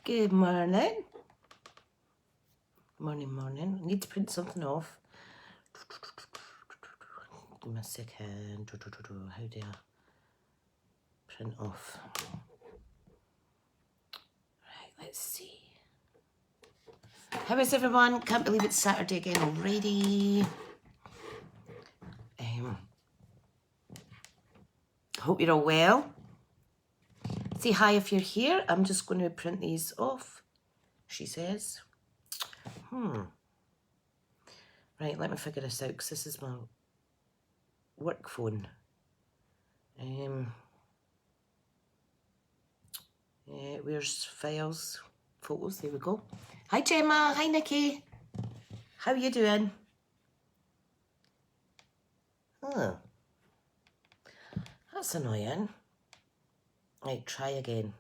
Good morning. Morning. I need to print something off. Give me a second. How do I print off? Right, let's see. How is everyone? Can't believe it's Saturday again already. Hope you're all well. Say hi if you're here. I'm just going to print these off, she says. Right, let me figure this out because this is my work phone. Where's files? Photos, there we go. Hi Gemma, hi Nikki. How you doing? Oh, that's annoying. Right, try again.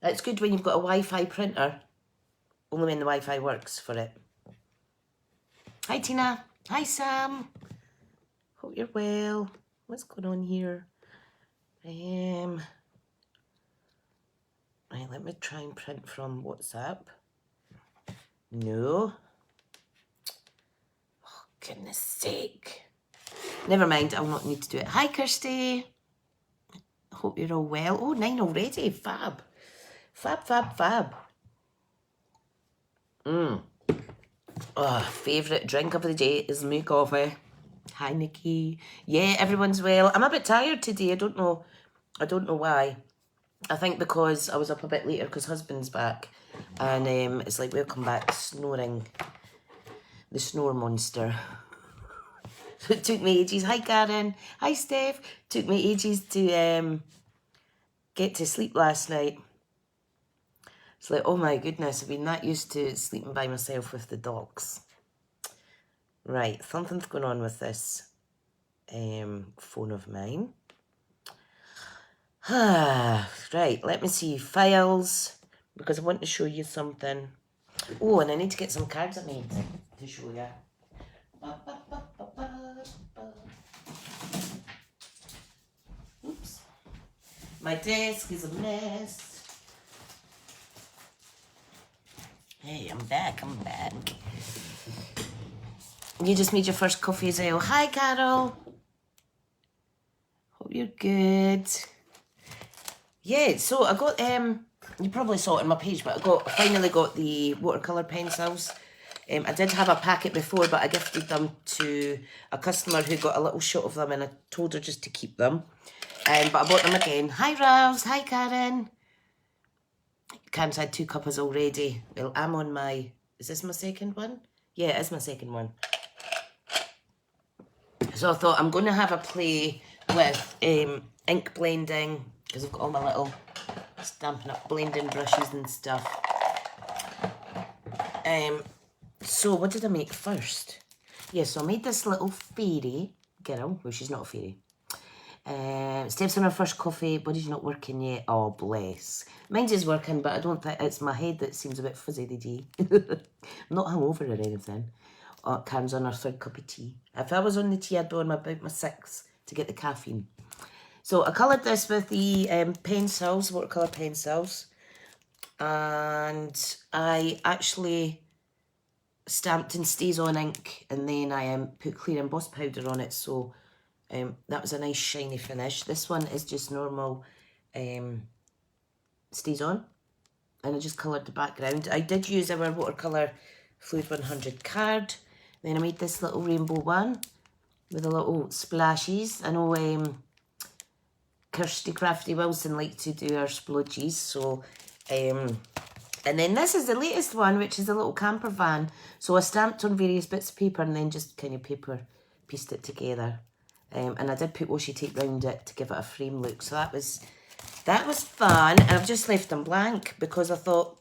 It's good when you've got a Wi-Fi printer. Only when the Wi-Fi works for it. Hi Tina. Hi Sam. Hope you're well. What's going on here? Right, let me try and print from WhatsApp. No. Oh, goodness sake. Never mind, I'll not need to do it. Hi Kirsty. Hope you're all well. Oh, 9 already. Fab. Fab. Favourite drink of the day is me coffee. Hi Nikki. Yeah, everyone's well. I'm a bit tired today. I don't know why. I think because I was up a bit later because husband's back. And it's like, welcome back, snoring. The snore monster. So it took me ages. Hi Karen. Hi Steph. Took me ages to get to sleep last night. It's like, oh my goodness, I've been that used to sleeping by myself with the dogs. Right, something's going on with this phone of mine. Right, let me see. Files, because I want to show you something. Oh, and I need to get some cards I made to show you. Oops. My desk is a mess. Hey, I'm back. You just made your first coffee as well. Hi, Carol. Hope you're good. Yeah, so I got, you probably saw it on my page, but I finally got the watercolor pencils. I did have a packet before, but I gifted them to a customer who got a little shot of them, and I told her just to keep them. But I bought them again. Hi, Rouse. Hi, Karen. Karen's had 2 cuppas already. Well, I'm on my... Is this my second one? Yeah, it is my second one. So I thought I'm going to have a play with ink blending, because I've got all my little Stampin' Up blending brushes and stuff. So what did I make first? Yeah, so I made this little fairy girl. Well, she's not a fairy. Steps on her first coffee. Body's not working yet. Oh, bless. Mine's is working, but I don't think it's my head that seems a bit fuzzy today. I'm not hungover or anything. Oh, Karen's on her 3rd cup of tea. If I was on the tea, I'd be on about my 6th to get the caffeine. So I coloured this with the pencils, watercolour pencils. And I actually stamped in stays on ink, and then I put clear emboss powder on it, so that was a nice shiny finish. This one is just normal stays on, and I just coloured the background. I did use our watercolour Fluid 100 card. Then I made this little rainbow one with the little splashes. I know Kirsty Crafty Wilson liked to do her splodges, so and then this is the latest one, which is a little camper van. So I stamped on various bits of paper and then just kind of paper pieced it together. And I did put washi tape round it to give it a frame look. So that was fun. And I've just left them blank because I thought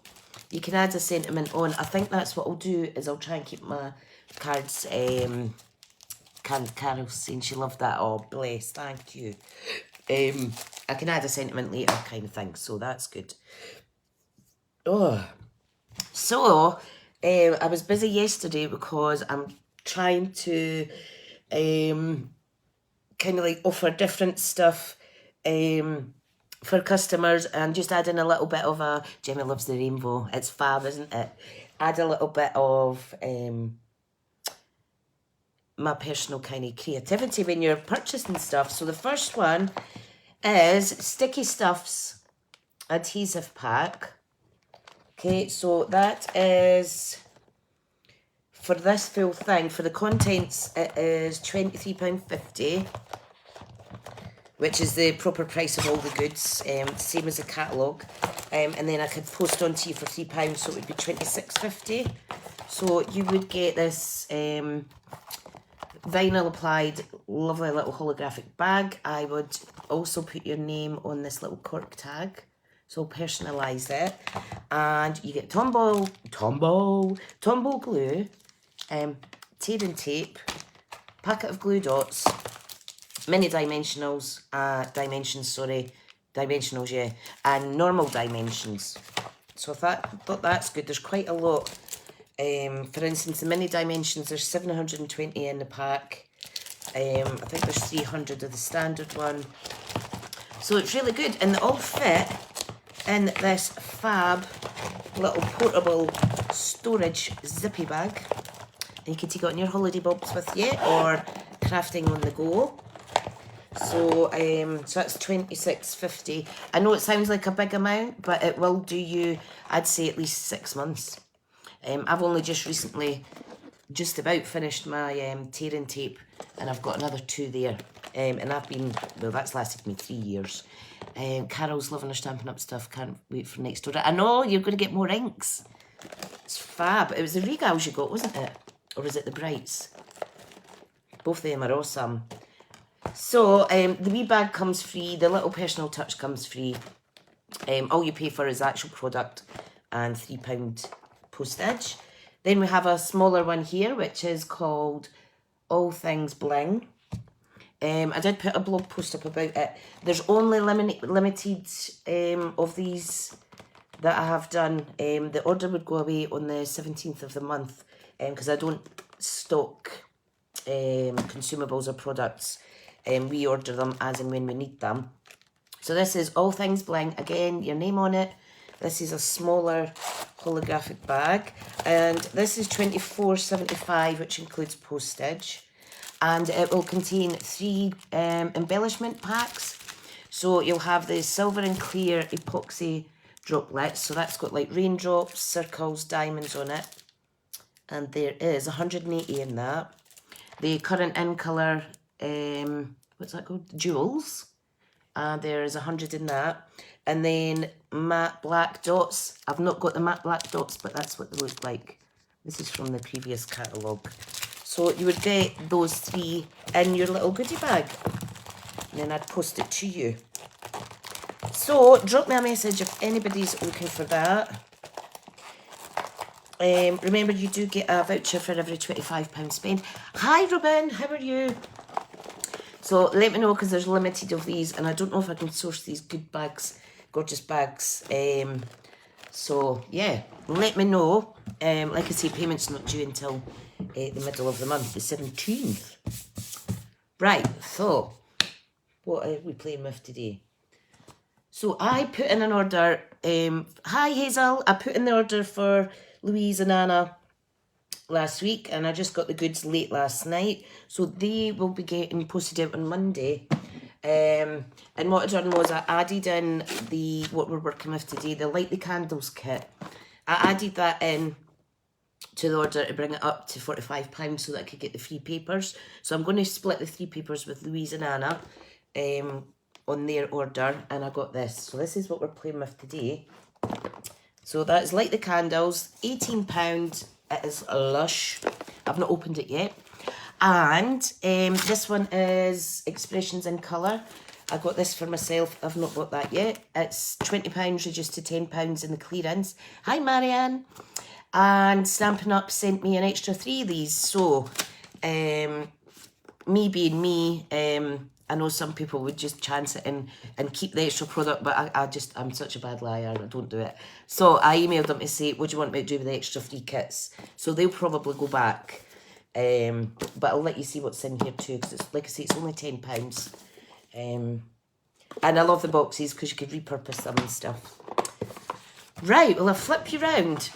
you can add a sentiment on. I think that's what I'll do, is I'll try and keep my cards. Carol's saying she loved that. Oh, bless, thank you. I can add a sentiment later kind of thing. So that's good. Oh, so I was busy yesterday because I'm trying to kind of like offer different stuff for customers, and just add in a little bit of a, Gemma loves the rainbow, it's fab, isn't it? Add a little bit of my personal kind of creativity when you're purchasing stuff. So the first one is Sticky Stuff's Adhesive Pack. Okay, so that is, for this full thing, for the contents, it is £23.50, which is the proper price of all the goods, same as the catalogue. And then I could post on to you for £3, so it would be £26.50. So you would get this vinyl applied, lovely little holographic bag. I would also put your name on this little cork tag, so personalise it. And you get Tombow glue, tearing tape, packet of glue dots, mini dimensionals, dimensionals, yeah, and normal dimensions. So I thought that's good. There's quite a lot. For instance, the mini dimensions, there's 720 in the pack. I think there's 300 of the standard one. So it's really good, and they all fit in this fab little portable storage zippy bag. And you can take it on your holiday bobs with you, or crafting on the go. So, so that's £26.50. I know it sounds like a big amount, but it will do you, I'd say, at least 6 months. I've only just recently, just about finished my tearing tape, and I've got another 2 there. And I've been, well, that's lasted me 3 years. Carol's loving her Stampin' Up stuff. Can't wait for next order. I know, you're going to get more inks. It's fab. It was the Regals you got, wasn't it? Or was it the Brights? Both of them are awesome. So, the wee bag comes free. The little personal touch comes free. All you pay for is the actual product and £3 postage. Then we have a smaller one here, which is called All Things Bling. I did put a blog post up about it. There's only limited of these that I have done. The order would go away on the 17th of the month, because I don't stock consumables or products. We order them as and when we need them. So this is All Things Bling. Again, your name on it. This is a smaller holographic bag, and this is £24.75, which includes postage. And it will contain 3 embellishment packs. So you'll have the silver and clear epoxy droplets. So that's got like raindrops, circles, diamonds on it. And there is 180 in that. The current in colour, what's that called? Jewels. And there's 100 in that. And then matte black dots. I've not got the matte black dots, but that's what they look like. This is from the previous catalogue. So you would get those 3 in your little goodie bag. And then I'd post it to you. So drop me a message if anybody's looking for that. Remember, you do get a voucher for every £25 spent. Hi Robin, how are you? So let me know, because there's limited of these, and I don't know if I can source these good bags, gorgeous bags. So yeah, let me know. Like I say, payment's not due until the middle of the month, the 17th. Right, so what are we playing with today? So I put in an order. Hi Hazel, I put in the order for Louise and Anna last week, and I just got the goods late last night, so they will be getting posted out on Monday. And what I done was I added in what we're working with today, the Light the Candles kit. I added that in to the order to bring it up to £45 so that I could get the free papers. So I'm going to split the 3 papers with Louise and Anna on their order, and I got this. So this is what we're playing with today. So that is Light the Candles, £18. It is lush. I've not opened it yet. And this one is Expressions in Colour. I got this for myself. I've not got that yet. It's £20 reduced to £10 in the clearance. Hi Marianne. And Stampin' Up sent me an extra 3 of these. So me being me, I know some people would just chance it and keep the extra product, but I'm such a bad liar, I don't do it. So I emailed them to say, what do you want me to do with the extra 3 kits? So they'll probably go back. But I'll let you see what's in here too, because it's, like I say, it's only £10. And I love the boxes because you could repurpose them and stuff. Right, well, I'll flip you round.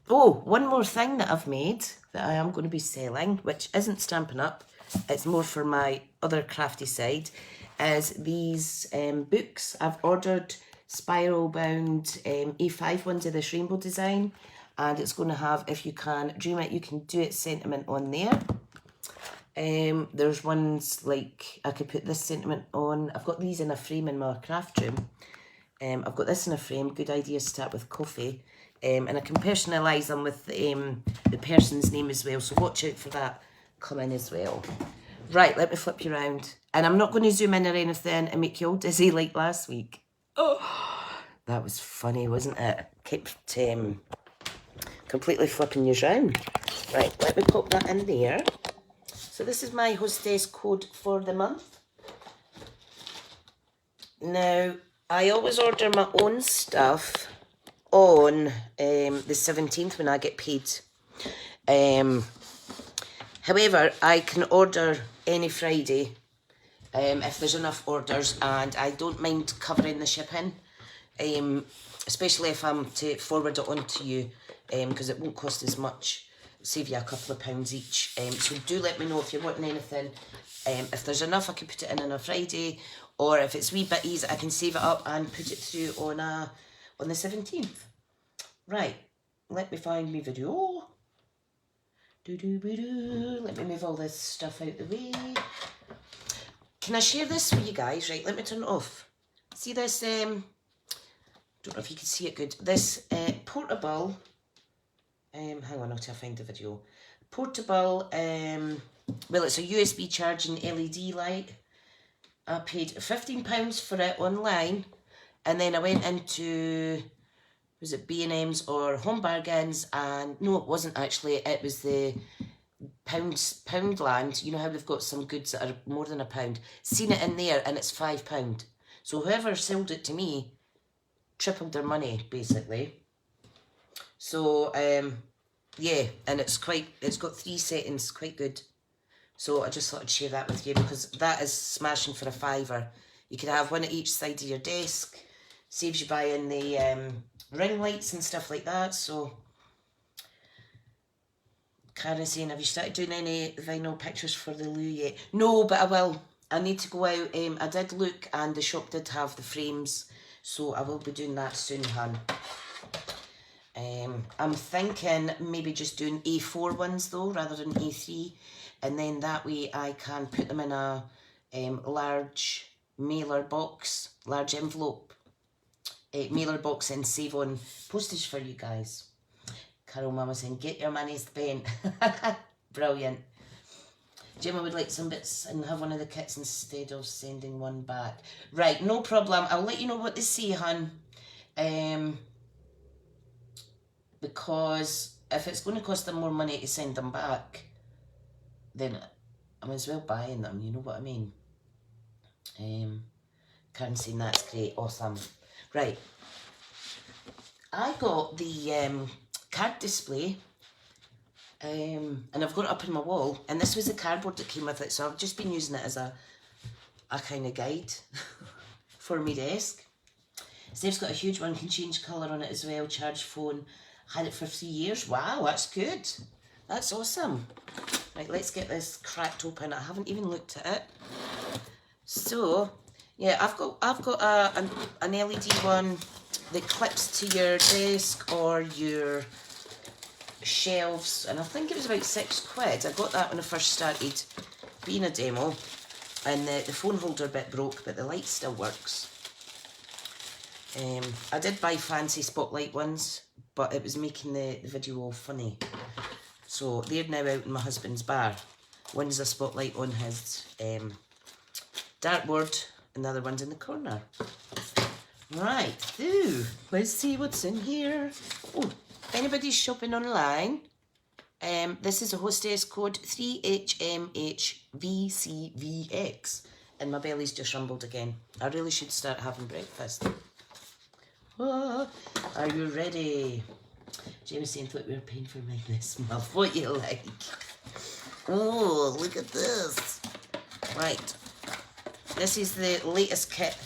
Oh, one more thing that I've made that I am going to be selling, which isn't Stampin' Up, it's more for my other crafty side, is these books. I've ordered spiral bound A5 ones of this rainbow design, and it's going to have If You Can Dream It, You Can Do It sentiment on there. There's ones like I could put this sentiment on. I've got these in a frame in my craft room. I've got this in a frame. Good idea to start with coffee. And I can personalise them with the person's name as well. So watch out for that coming as well. Right, let me flip you around. And I'm not going to zoom in or anything and make you all dizzy like last week. Oh, that was funny, wasn't it? Kept completely flipping you round. Right, let me pop that in there. So this is my hostess code for the month. Now, I always order my own stuff on the 17th when I get paid. However, I can order any Friday if there's enough orders, and I don't mind covering the shipping, especially if I'm to forward it on to you, because it won't cost as much, save you a couple of pounds each. So do let me know if you're wanting anything. If there's enough, I can put it in on a Friday, or if it's a wee bit easy, I can save it up and put it through on the 17th. Right, let me find my video. Let me move all this stuff out the way. Can I share this with you guys? Right, let me turn it off. See this, don't know if you can see it good. This portable, hang on until I find the video. Portable, well, it's a USB charging LED light. I paid £15 for it online, and then I went into, was it B&M's or Home Bargains, and no, it wasn't actually, it was the Poundland. You know how we've got some goods that are more than £1. Seen it in there, and it's £5. So whoever sold it to me tripled their money, basically. So, yeah, and it's got 3 settings, quite good. So I just thought I'd share that with you, because that is smashing for £5. You could have one at each side of your desk. Saves you buying the ring lights and stuff like that. So, Karen's saying, have you started doing any vinyl pictures for the loo yet? No, but I will. I need to go out. I did look, and the shop did have the frames, so I will be doing that soon, hun. I'm thinking maybe just doing A4 ones though, rather than A3, and then that way I can put them in a large mailer box, large envelope mailer box, and save on postage for you guys. Carol Mama saying, get your money spent. Brilliant. Gemma would like some bits and have one of the kits instead of sending one back. Right, no problem. I'll let you know what they say, hun. Because if it's going to cost them more money to send them back, then I might as well buy them, you know what I mean? Karen saying, that's great, awesome. Right, I got the card display, and I've got it up on my wall, and this was the cardboard that came with it, so I've just been using it as a kind of guide for my desk. Steve's got a huge one, can change colour on it as well, charge phone, had it for 3 years. Wow, that's good, that's awesome. Right, let's get this cracked open. I haven't even looked at it. So, yeah, I've got an LED one that clips to your desk or your shelves, and I think it was about £6. I got that when I first started being a demo, and the phone holder bit broke, but the light still works. I did buy fancy spotlight ones, but it was making the video all funny. So they're now out in my husband's bar. One's a spotlight on his dartboard, and the other one's in the corner. Right, so let's see what's in here. Oh, if anybody's shopping online, this is a hostess code 3HMHVCVX, and my belly's just rumbled again. I really should start having breakfast. Oh, are you ready? James saying, thought we were paying for mine this month. What you like? Oh, look at this. Right. This is the latest kit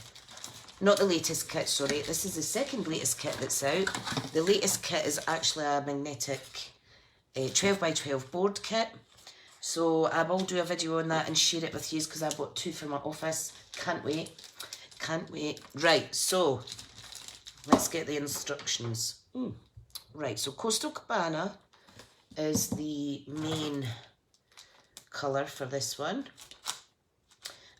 not the latest kit, sorry. This is the second latest kit that's out. The latest kit is actually a magnetic 12 by 12 board kit. So I will do a video on that and share it with you because I bought 2 for my office. Can't wait. Can't wait. Right, so let's get the instructions. Right, so Coastal Cabana is the main colour for this one.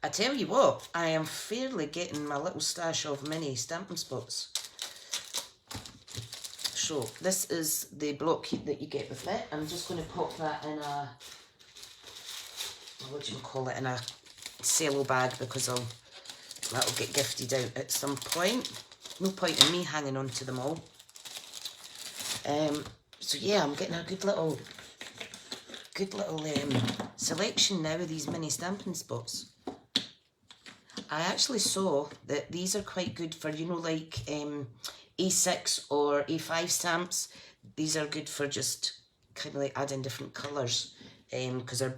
I tell you what, I am fairly getting my little stash of mini Stampin' spots. So this is the block heat that you get with it. I'm just going to pop that in a, what do you call it, in a cello bag because that'll get gifted out at some point. No point in me hanging on to them all. So yeah, I'm getting a good little selection now of these mini Stampin' spots. I actually saw that these are quite good for, you know, like A6 or A5 stamps. These are good for just kind of like adding different colours because they're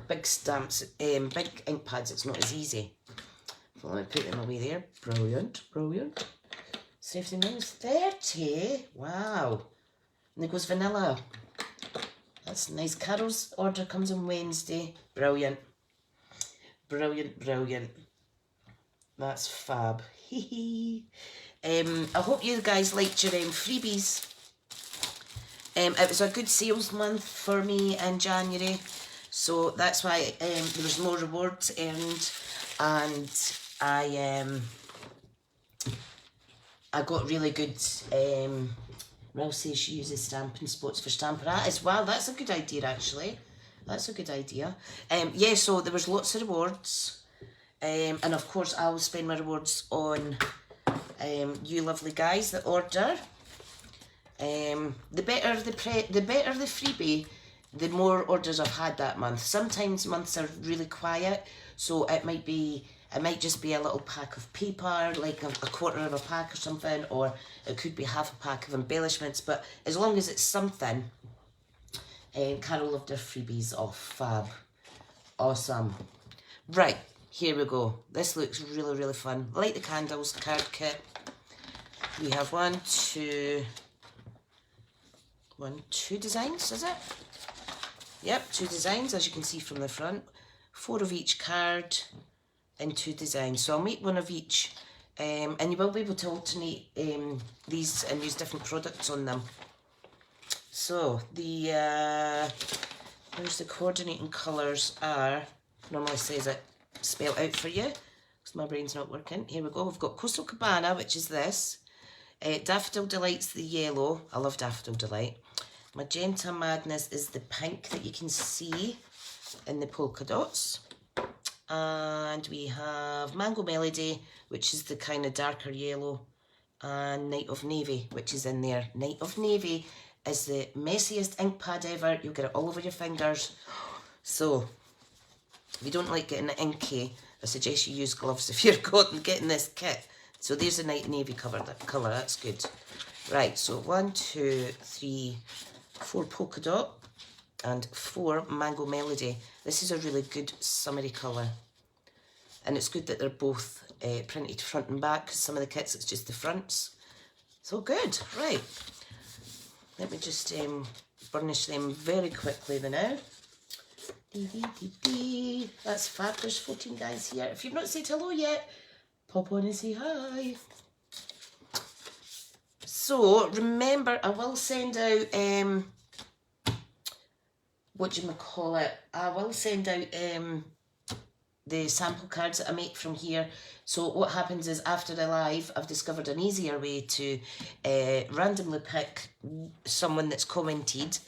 big stamps, big ink pads. It's not as easy. So let me put them away there. Brilliant, brilliant. Safety minus 30. Wow. And there goes vanilla. That's nice. Carol's order comes on Wednesday. Brilliant. Brilliant, brilliant. That's fab. I hope you guys liked your freebies. It was a good sales month for me in January, so that's why there was more rewards earned, and I got really good. Ralph says she uses Stampin' spots for Stampin' Art as well. That's a good idea, actually. That's a good idea. Yeah, so there was lots of rewards. And of course I'll spend my rewards on you lovely guys that order. The better the freebie, the more orders I've had that month. Sometimes months are really quiet, so it might just be a little pack of paper, like a quarter of a pack or something, or it could be half a pack of embellishments, but as long as it's something, Carol loved her freebies off. Fab. Awesome. Right. Here we go. This looks really, really fun. Light the candles card kit. We have two designs, is it? Yep, 2 designs, as you can see from the front. 4 of each card and 2 designs. So I'll make 1 of each, and you will be able to alternate these and use different products on them. So the where's the coordinating colours are, normally says it spell out for you because my brain's not working. Here we go. We've got Coastal Cabana, which is this. Daffodil Delight's the yellow. I love Daffodil Delight. Magenta Madness is the pink that you can see in the polka dots. And we have Mango Melody, which is the kind of darker yellow. And Night of Navy, which is in there. Night of Navy is the messiest ink pad ever. You'll get it all over your fingers. So if you don't like getting it inky, I suggest you use gloves if you're getting this kit. So there's the Night Navy colour, that's good. Right, so 1, 2, 3, 4 polka dot and 4 Mango Melody. This is a really good summery colour. And it's good that they're both printed front and back, because some of the kits it's just the fronts. So good, right. Let me just burnish them very quickly now. That's fab. There's 14 guys here. If you've not said hello yet, pop on and say hi. So remember, I will send out what do you call it? I will send out the sample cards that I make from here. So what happens is after the live, I've discovered an easier way to randomly pick someone that's commented.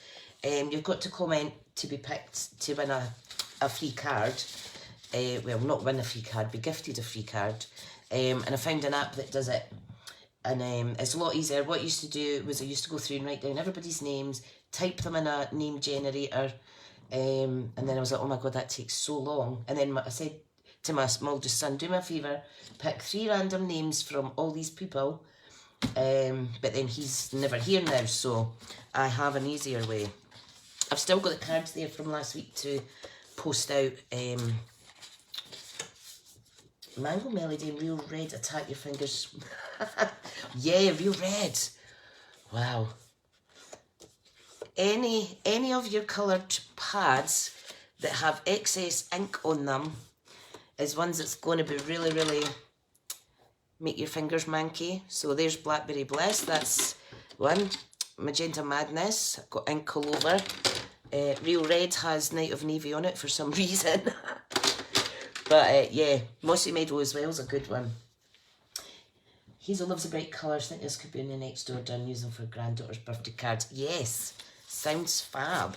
You've got to comment to be picked to win a free card. Well, not win a free card, be gifted a free card. And I found an app that does it. And it's a lot easier. What I used to do was I used to go through and write down everybody's names, type them in a name generator, and then I was like, oh my god, that takes so long. And then I said to my smallest son, do me a favour, pick 3 random names from all these people. But then he's never here now, so I have an easier way. I've still got the cards there from last week to post out Mango Melody and Real Red, attack your fingers. Yeah, Real Red. Wow. Any of your coloured pads that have excess ink on them is ones that's going to be really, really make your fingers manky. So there's Blackberry Bliss, that's one. Magenta Madness, got ink all over. Real Red has Night of Navy on it for some reason. But yeah, Mossy Meadow as well is a good one. Hazel loves the bright colours. I think this could be in the next order and use them for granddaughter's birthday cards. Yes, sounds fab.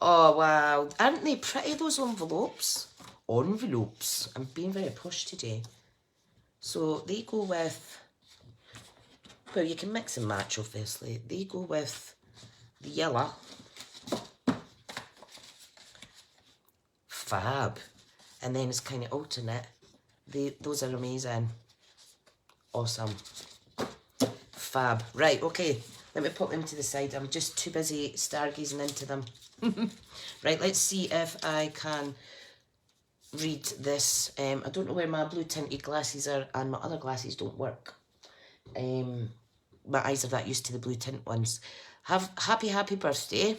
Oh wow, aren't they pretty, those envelopes? Envelopes. I'm being very posh today. So they go with, well, you can mix and match obviously. They go with the yellow. Fab. And then it's kind of alternate. Those are amazing. Awesome. Fab. Right, okay. Let me put them to the side. I'm just too busy stargazing into them. Right, let's see if I can read this. I don't know where my blue tinted glasses are, and my other glasses don't work. My eyes are that used to the blue tint ones. Happy birthday.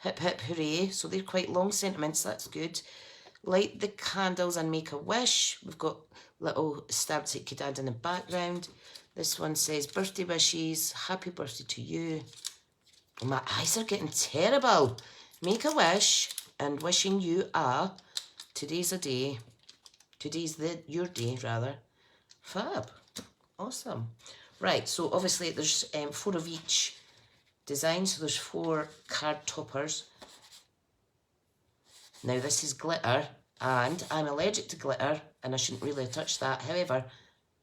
Hip hip hooray. So they're quite long sentiments, that's good. Light the candles and make a wish. We've got little stamps that you could add in the background. This one says birthday wishes, happy birthday to you. Oh, my eyes are getting terrible. Make a wish and wishing you today's a day. Today's your day rather. Fab. Awesome. Right, so obviously there's 4 of each design, so there's 4 card toppers. Now this is glitter, and I'm allergic to glitter, and I shouldn't really touch that. However,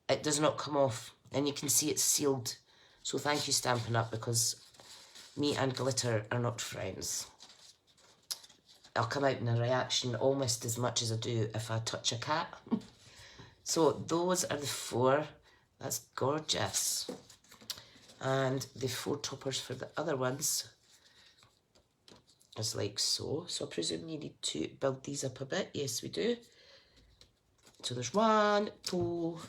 it does not come off, and you can see it's sealed. So thank you, Stampin' Up, because me and glitter are not friends. I'll come out in a reaction almost as much as I do if I touch a cat. So those are the 4. That's gorgeous. And the 4 toppers for the other ones is like so. So I presume you need to build these up a bit. Yes, we do. So there's 1, 2.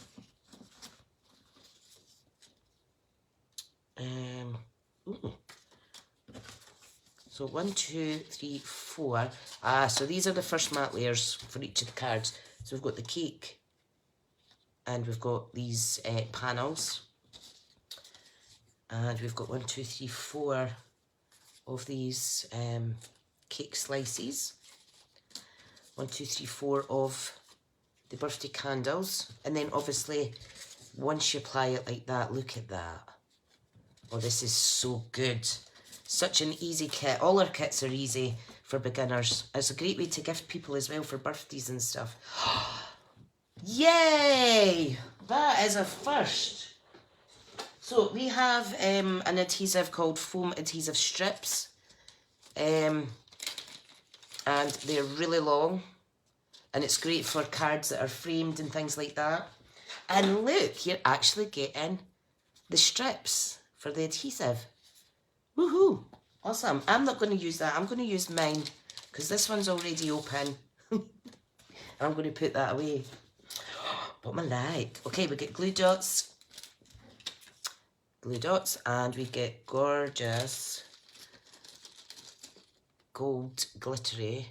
So 1, 2, 3, 4. So these are the first matte layers for each of the cards. So we've got the cake, and we've got these panels, and we've got 1, 2, 3, 4 of these cake slices. 1, 2, 3, 4 of the birthday candles, and then obviously once you apply it like that, look at that. Oh, this is so good. Such an easy kit. All our kits are easy for beginners. It's a great way to gift people as well for birthdays and stuff. Yay! That is a first. So we have an adhesive called foam adhesive strips. And they're really long. And it's great for cards that are framed and things like that. And look, you're actually getting the strips for the adhesive. Woohoo! Awesome. I'm not going to use that. I'm going to use mine because this one's already open. And I'm going to put that away. But my like. Okay, we get glue dots. Glue dots. And we get gorgeous gold glittery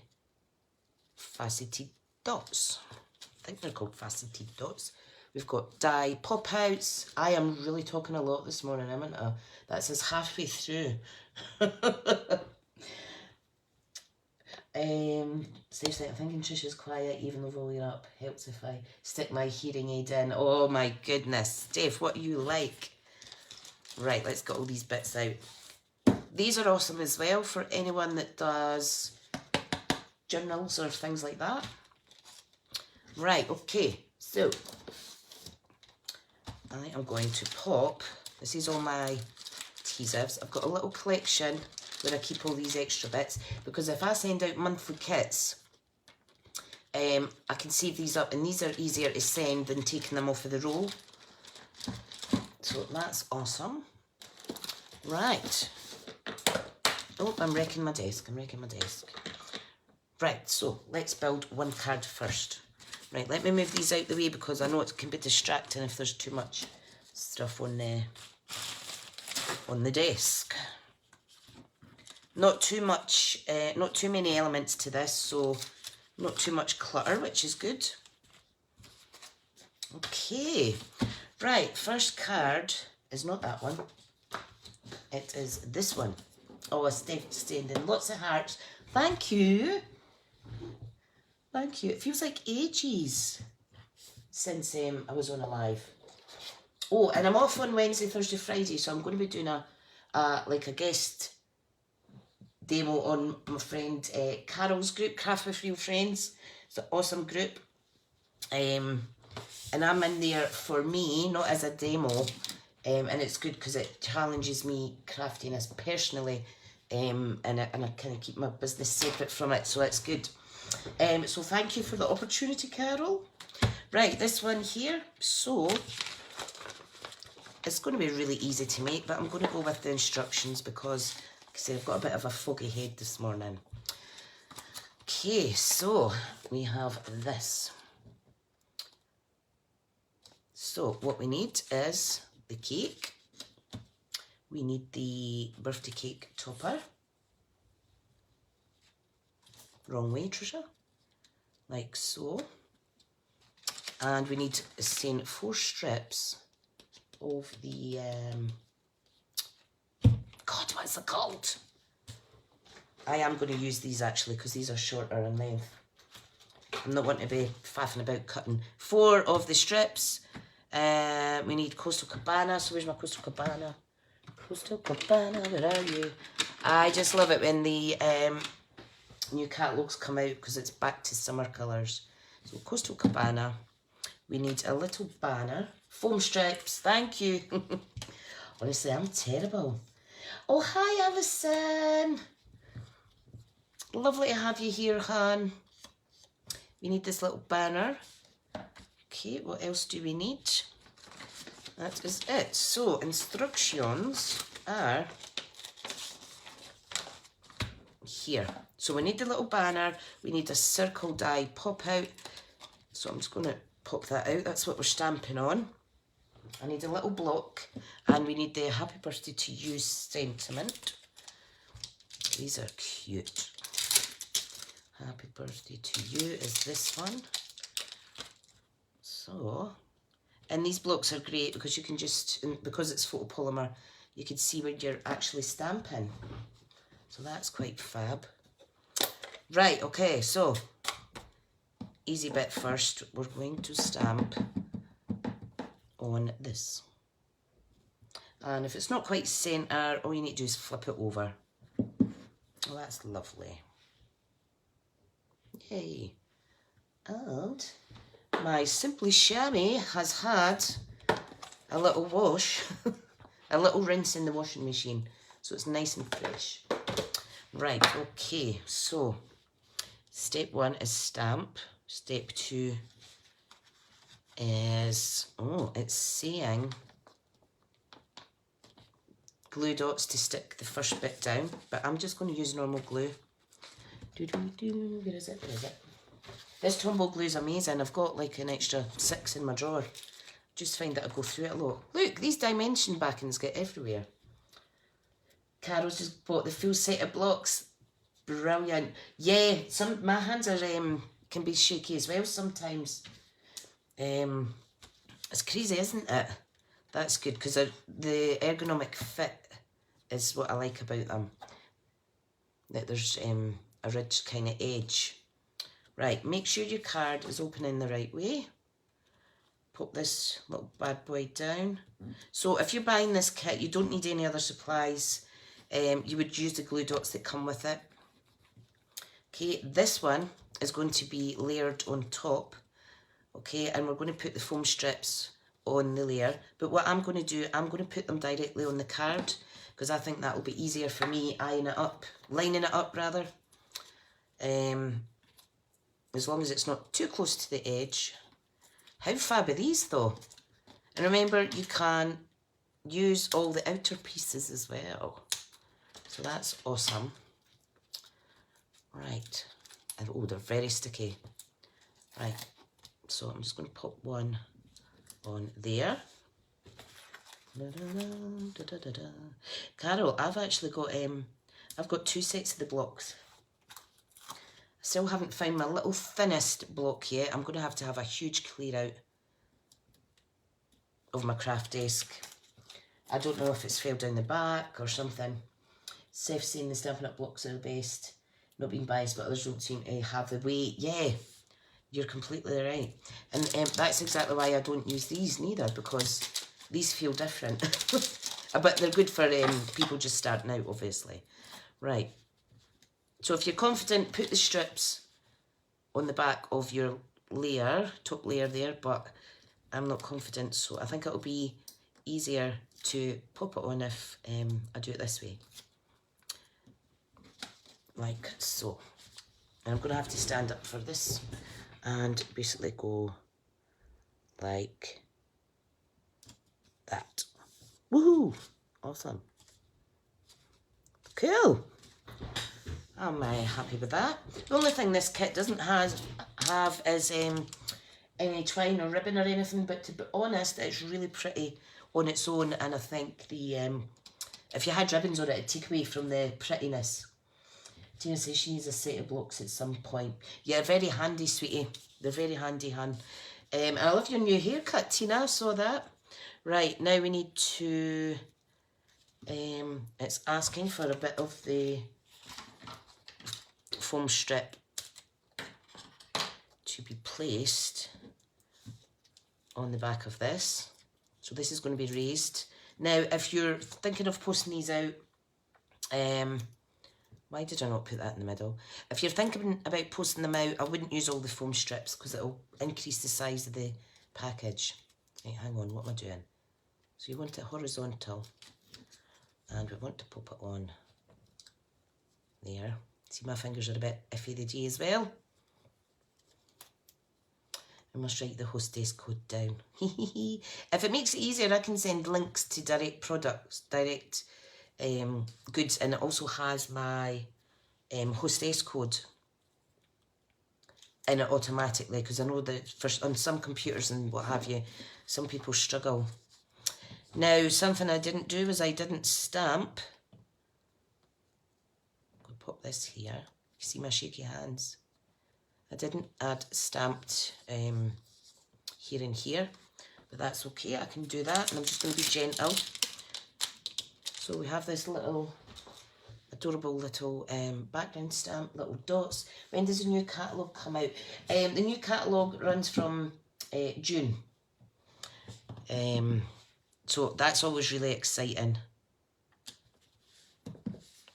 faceted dots. I think they're called faceted dots. We've got die pop-outs. I am really talking a lot this morning, haven't I? That says halfway through. Seriously, I'm thinking Tricia's quiet even though volume up. Helps if I stick my hearing aid in. Oh my goodness. Steph, what are you like? Right, let's get all these bits out. These are awesome as well for anyone that does journals or things like that. Right, okay. So, I think I'm going to pop. This is all my adhesives. I've got a little collection where I keep all these extra bits, because if I send out monthly kits, I can save these up, and these are easier to send than taking them off of the roll. So that's awesome. Right. Oh, I'm wrecking my desk. Right, so let's build one card first. Right, let me move these out the way because I know it can be distracting if there's too much stuff on the desk. Not too much, not too many elements to this, so not too much clutter, which is good. Okay, right, first card is not that one. It is this one. Oh, a stained in lots of hearts. Thank you. Thank you. It feels like ages since I was on a live. Oh, and I'm off on Wednesday, Thursday, Friday, so I'm going to be doing like a guest demo on my friend Carol's group, Craft with Real Friends. It's an awesome group. And I'm in there for me, not as a demo. And it's good because it challenges me craftiness personally. And I kind of keep my business separate from it, so it's good. So thank you for the opportunity, Carol. Right, this one here. So it's going to be really easy to make, but I'm going to go with the instructions because, like I said, I've got a bit of a foggy head this morning. Okay, so we have this. So what we need is the cake. We need the birthday cake topper. Wrong way, Tricia. Like so. And we need to stain 4 strips of the, God, what's it called? I am going to use these actually because these are shorter in length. I'm not wanting to be faffing about cutting. 4 of the strips. We need Coastal Cabana. So where's my Coastal Cabana? Coastal Cabana, where are you? I just love it when the new catalogues come out because it's back to summer colours. So Coastal Cabana. We need a little banner. Foam strips, thank you. Honestly, I'm terrible. Oh, hi, Alison. Lovely to have you here, hon. We need this little banner. Okay, what else do we need? That is it. So, instructions are here. So, we need the little banner. We need a circle die pop out. So, I'm just going to pop that out. That's what we're stamping on. I need a little block. And we need the happy birthday to you sentiment. These are cute. Happy birthday to you is this one. So, and these blocks are great because you can just, because it's photopolymer, you can see where you're actually stamping. So that's quite fab. Right, okay, so, easy bit first. We're going to stamp on this. And if it's not quite centre, all you need to do is flip it over. Well, that's lovely. Yay. And my Simply Chamois has had a little wash, a little rinse in the washing machine. So it's nice and fresh. Right, okay, so step 1 is stamp. Step 2 is, oh, it's saying glue dots to stick the first bit down, but I'm just going to use normal glue. Where is it? Where is it? This Tombow glue is amazing. I've got like an extra 6 in my drawer. Just find that I go through it a lot. Look, these dimension backings get everywhere. Carol's just bought the full set of blocks. Brilliant. Yeah, my hands are can be shaky as well sometimes. It's crazy, isn't it? That's good because the ergonomic fit is what I like about them. That there's a ridged kind of edge. Right, make sure your card is opening the right way. Pop this little bad boy down. So if you're buying this kit, you don't need any other supplies. You would use the glue dots that come with it. Okay, this one is going to be layered on top. Okay, and we're going to put the foam strips on the layer. But what I'm going to do, I'm going to put them directly on the card because I think that will be easier for me lining it up rather. As long as it's not too close to the edge. How fab are these though? And remember, you can use all the outer pieces as well. So that's awesome. Right. And oh, they're very sticky. Right. So I'm just going to pop one on there. Carol, I've actually got I've got 2 sets of the blocks. I still haven't found my little thinnest block yet. I'm going to have a huge clear out of my craft desk. I don't know if it's fell down the back or something. Seth's saying the Stampin' Up blocks are the best. Not being biased, but others don't seem to have the weight. Yeah, you're completely right. And that's exactly why I don't use these neither, because these feel different. But they're good for people just starting out, obviously. Right. So if you're confident, put the strips on the back of your layer, top layer there, but I'm not confident, so I think it'll be easier to pop it on if I do it this way. Like so. And I'm going to have to stand up for this and basically go like that. Woohoo! Awesome. Cool. I'm happy with that. The only thing this kit doesn't have is any twine or ribbon or anything, but to be honest, it's really pretty on its own, and I think the if you had ribbons on it, it'd take away from the prettiness. Tina says she needs a set of blocks at some point. Yeah, very handy, sweetie. They're very handy, hun. And I love your new haircut, Tina. I saw that. Right, now we need to... it's asking for a bit of the foam strip to be placed on the back of this. So this is going to be raised. Now, if you're thinking of posting these out... why did I not put that in the middle? If you're thinking about posting them out, I wouldn't use all the foam strips because it'll increase the size of the package. Right, hang on, what am I doing? So you want it horizontal. And we want to pop it on there. See, my fingers are a bit iffy today as well. I must write the hostess code down. If it makes it easier, I can send links to direct products, direct goods, and it also has my hostess code in it automatically, because I know that on some computers and what have you, some people struggle. Now, something I didn't do was I didn't stamp. I'm going to pop this here. You see my shaky hands? I didn't add stamped here and here, but that's okay. I can do that, and I'm just going to be gentle. So we have this little adorable little background stamp, little dots. When does the new catalogue come out? The new catalogue runs from June. So that's always really exciting.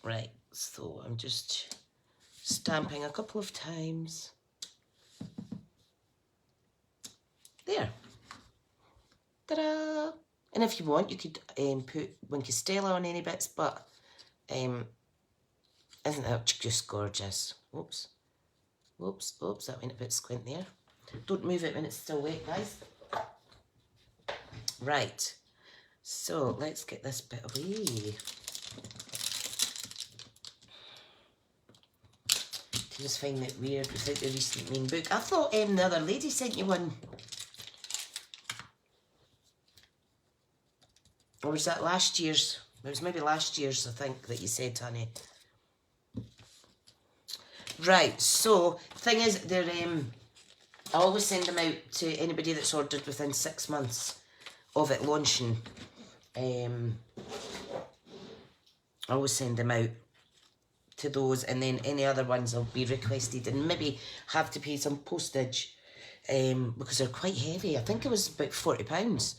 Right, so I'm just stamping a couple of times. There. Ta-da! And if you want, you could put Winky Stella on any bits, but isn't that just gorgeous? Oops. Oops, oops, that went a bit squint there. Don't move it when it's still wet, guys. Right. So, let's get this bit away. I just find it weird without the recent main book. I thought the other lady sent you one. Or was that last year's? It was maybe last year's, I think, that you said, honey. Right, so, thing is, they're, I always send them out to anybody that's ordered within 6 months of it launching. I always send them out to those, and then any other ones will be requested and maybe have to pay some postage because they're quite heavy. I think it was about £40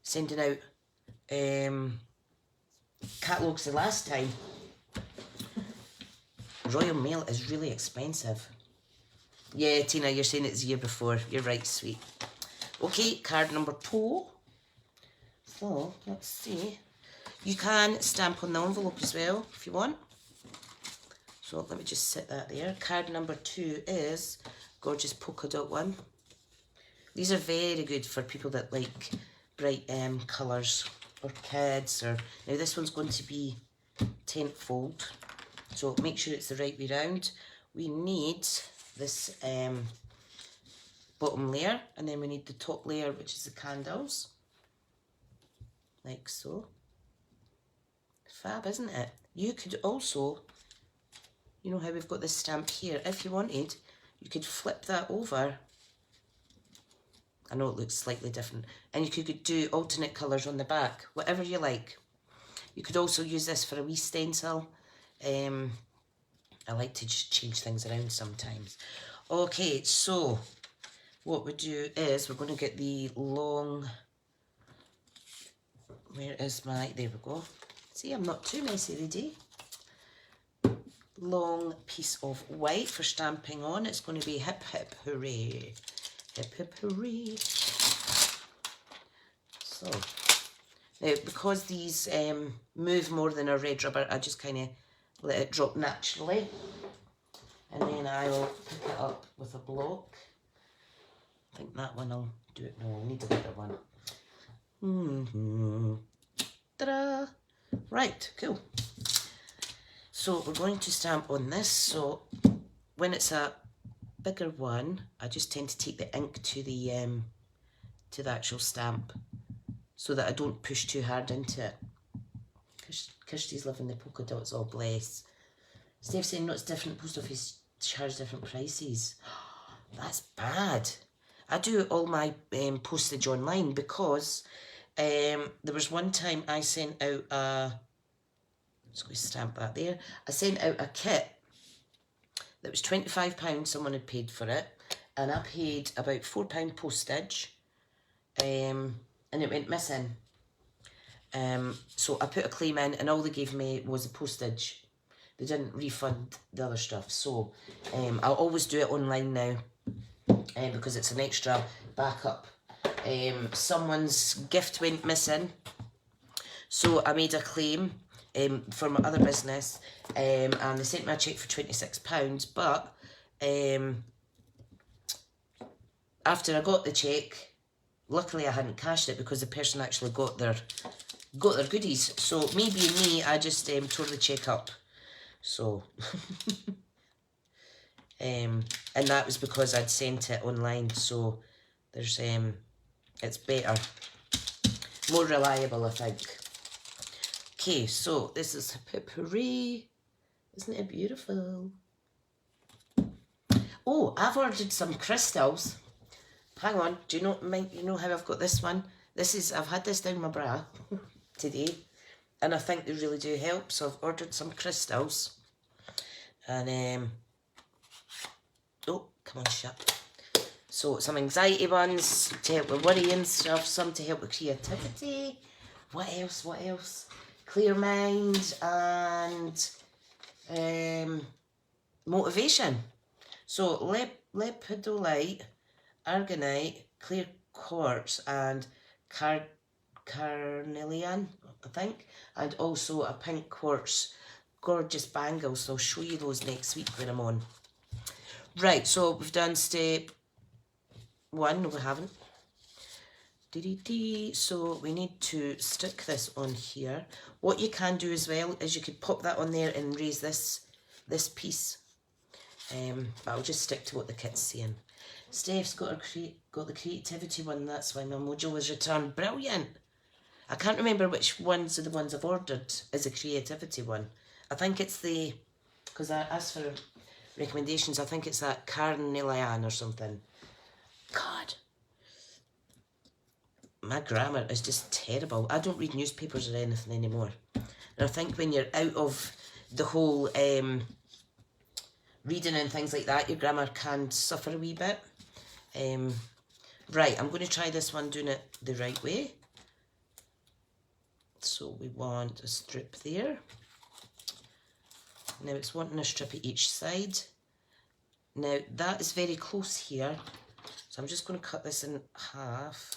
sending out catalogues the last time. Royal Mail is really expensive. Yeah, Tina, you're saying it's the year before. You're right, sweet. Okay, card number 2. So, let's see. You can stamp on the envelope as well, if you want. So, let me just set that there. Card number 2 is gorgeous polka dot one. These are very good for people that like bright colours, or kids, or... Now, this one's going to be 10th fold. So, make sure it's the right way round. We need this bottom layer, and then we need the top layer, which is the candles, like so. Fab, isn't it? You could also, you know how we've got this stamp here, if you wanted, you could flip that over. I know it looks slightly different, and you could do alternate colours on the back, whatever you like. You could also use this for a wee stencil. I like to just change things around sometimes. Okay, so what we do is we're going to get the long, where is my, there we go. See, I'm not too messy today. Long piece of white for stamping on. It's going to be hip hip hooray. Hip hip hooray. So, now because these move more than a red rubber, I just kind of let it drop naturally. And then I will pick it up with a block. I think that one will do it. No, I'll need a better one. Ta-da! Right, cool. So we're going to stamp on this. So when it's a bigger one, I just tend to take the ink to the actual stamp, so that I don't push too hard into it. Kirsty's loving the polka dots, all bless. Steph's saying, no, it's different, post office charge different prices. That's bad. I do all my postage online because there was one time I sent out a, let's go stamp that there. I sent out a kit that was £25, someone had paid for it, and I paid about £4 postage, and it went missing. So I put a claim in, and all they gave me was the postage. They didn't refund the other stuff. So I'll always do it online now, because it's an extra backup. Someone's gift went missing, so I made a claim for my other business, and they sent me a cheque for £26, but after I got the cheque, luckily I hadn't cashed it because the person actually got their goodies. So me being me, I just tore the cheque up. So and that was because I'd sent it online, so there's it's better, more reliable, I think. Okay, so this is Hooray. Isn't it beautiful? Oh, I've ordered some crystals. Hang on, do you know how I've got this one? This is, I've had this down my bra today, and I think they really do help, so I've ordered some crystals. And oh, come on, shut. So some anxiety ones to help with worry and stuff, some to help with creativity. What else? What else? Clear mind and motivation. So lepidolite, argonite, clear quartz, and carnelian, I think, and also a pink quartz. Gorgeous bangles, so I'll show you those next week when I'm on. Right, so we've done step 1, no we haven't. So we need to stick this on here. What you can do as well is you could pop that on there and raise this piece. But I'll just stick to what the kit's saying. Steph's got the creativity one, that's why my mojo was returned. Brilliant! I can't remember which ones are the ones I've ordered as a creativity one. I think it's the, because I asked for recommendations, I think it's that carnelian or something. God. My grammar is just terrible. I don't read newspapers or anything anymore. And I think when you're out of the whole reading and things like that, your grammar can suffer a wee bit. Right, I'm going to try this one doing it the right way. So we want a strip there. Now it's wanting a strip at each side. Now that is very close here, so I'm just going to cut this in half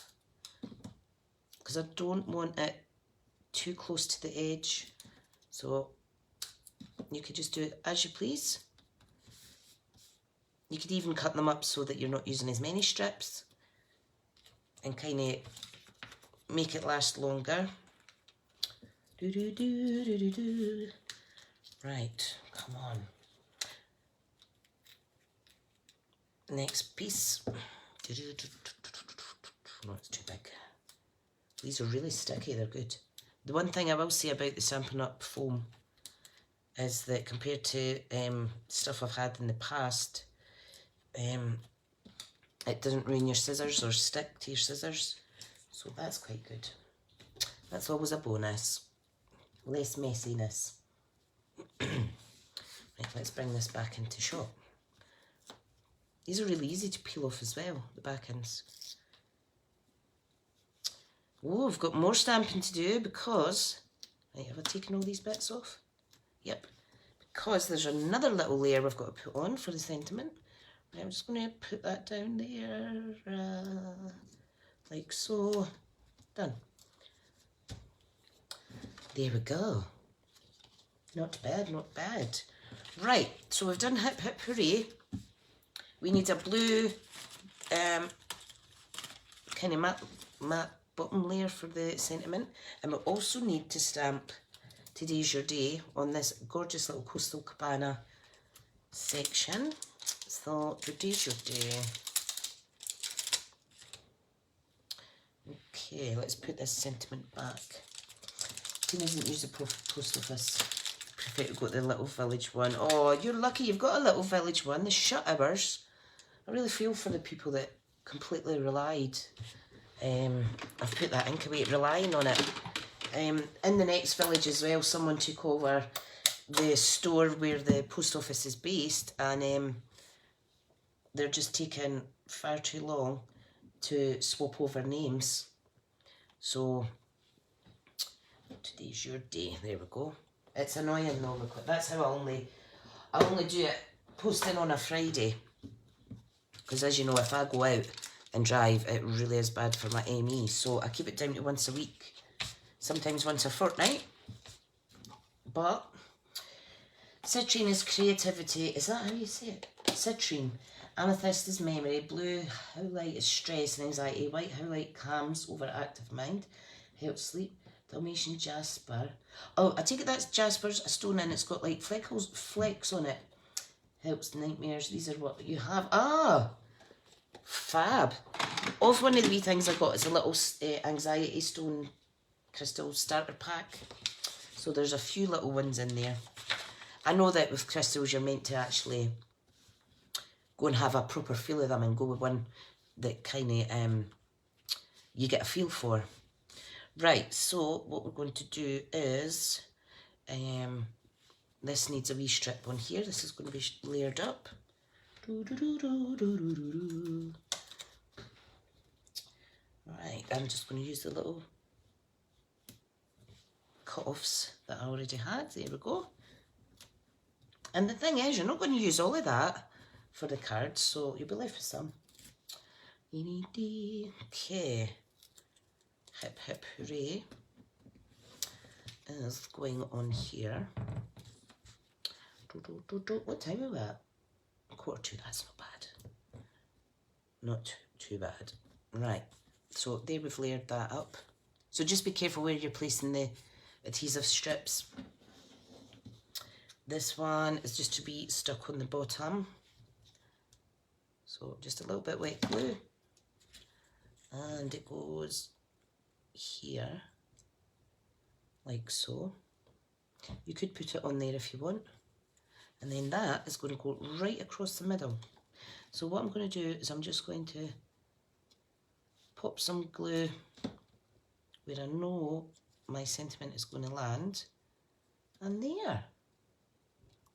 because I don't want it too close to the edge. So you could just do it as you please. You could even cut them up so that you're not using as many strips and kind of make it last longer. Right, come on. Next piece. No, it's too big. These are really sticky, they're good. The one thing I will say about the Stampin' Up foam is that compared to stuff I've had in the past, it doesn't ruin your scissors or stick to your scissors. So that's quite good. That's always a bonus. Less messiness. Right, let's bring this back into shot. These are really easy to peel off as well, the back ends. Oh, I've got more stamping to do because... Right, have I taken all these bits off? Yep. Because there's another little layer we've got to put on for the sentiment. Right, I'm just going to put that down there. Like so. Done. There we go. Not bad, not bad. Right, so we've done Hip Hip Hooray. We need a blue kind of matte bottom layer for the sentiment. And we also need to stamp Today's Your Day on this gorgeous little Coastal Cabana section. So, Today's Your Day. Okay, let's put this sentiment back. Tina doesn't use the post office. Prefer to go to the Little Village one. Oh, you're lucky you've got a Little Village one. The shut hours. I really feel for the people that completely relied. I've put that ink away, relying on it. In the next village as well, someone took over the store where the post office is based, and they're just taking far too long to swap over names. So, Today's Your Day. There we go. It's annoying though, because that's how I only do it posting on a Friday. Because as you know, if I go out and drive, it really is bad for my ME. So I keep it down to once a week, sometimes once a fortnight. But citrine is creativity. Is that how you say it? Citrine. Amethyst is memory. Blue howlite is stress and anxiety. White howlite calms overactive mind. Helps sleep. Dalmatian jasper. Oh, I take it that's jasper's a stone and it's got like flecks on it. Helps nightmares. These are what you have. Ah, fab. Off one of the wee things I got is a little anxiety stone crystal starter pack. So there's a few little ones in there. I know that with crystals you're meant to actually go and have a proper feel of them and go with one that kind of you get a feel for. Right, so what we're going to do is this needs a wee strip on here. This is going to be layered up. Right, I'm just going to use the little cut-offs that I already had. There we go. And the thing is, you're not going to use all of that for the cards, so you'll be left with some. Okay. Hip Hip Hooray is going on here. What time are we at? 1:45, that's not bad. Not too bad. Right, so there we've layered that up. So just be careful where you're placing the adhesive strips. This one is just to be stuck on the bottom. So just a little bit wet glue. And it goes here, like so. You could put it on there if you want. And then that is going to go right across the middle. So what I'm going to do is I'm just going to pop some glue where I know my sentiment is going to land. And there.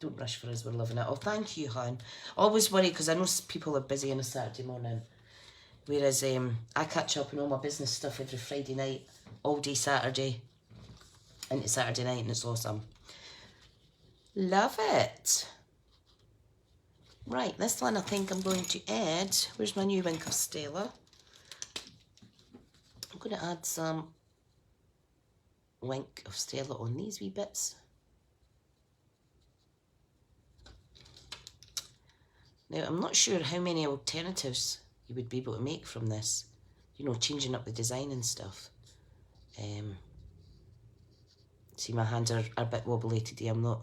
Don't rush for us, we're loving it. Oh, thank you, hon. Always worry, because I know people are busy on a Saturday morning. Whereas I catch up on all my business stuff every Friday night, all day Saturday, into Saturday night, and it's awesome. Love it. Right, this one I think I'm going to add. Where's my new Wink of Stella? I'm going to add some Wink of Stella on these wee bits. Now, I'm not sure how many alternatives you would be able to make from this. You know, changing up the design and stuff. See, my hands are a bit wobbly today. I'm not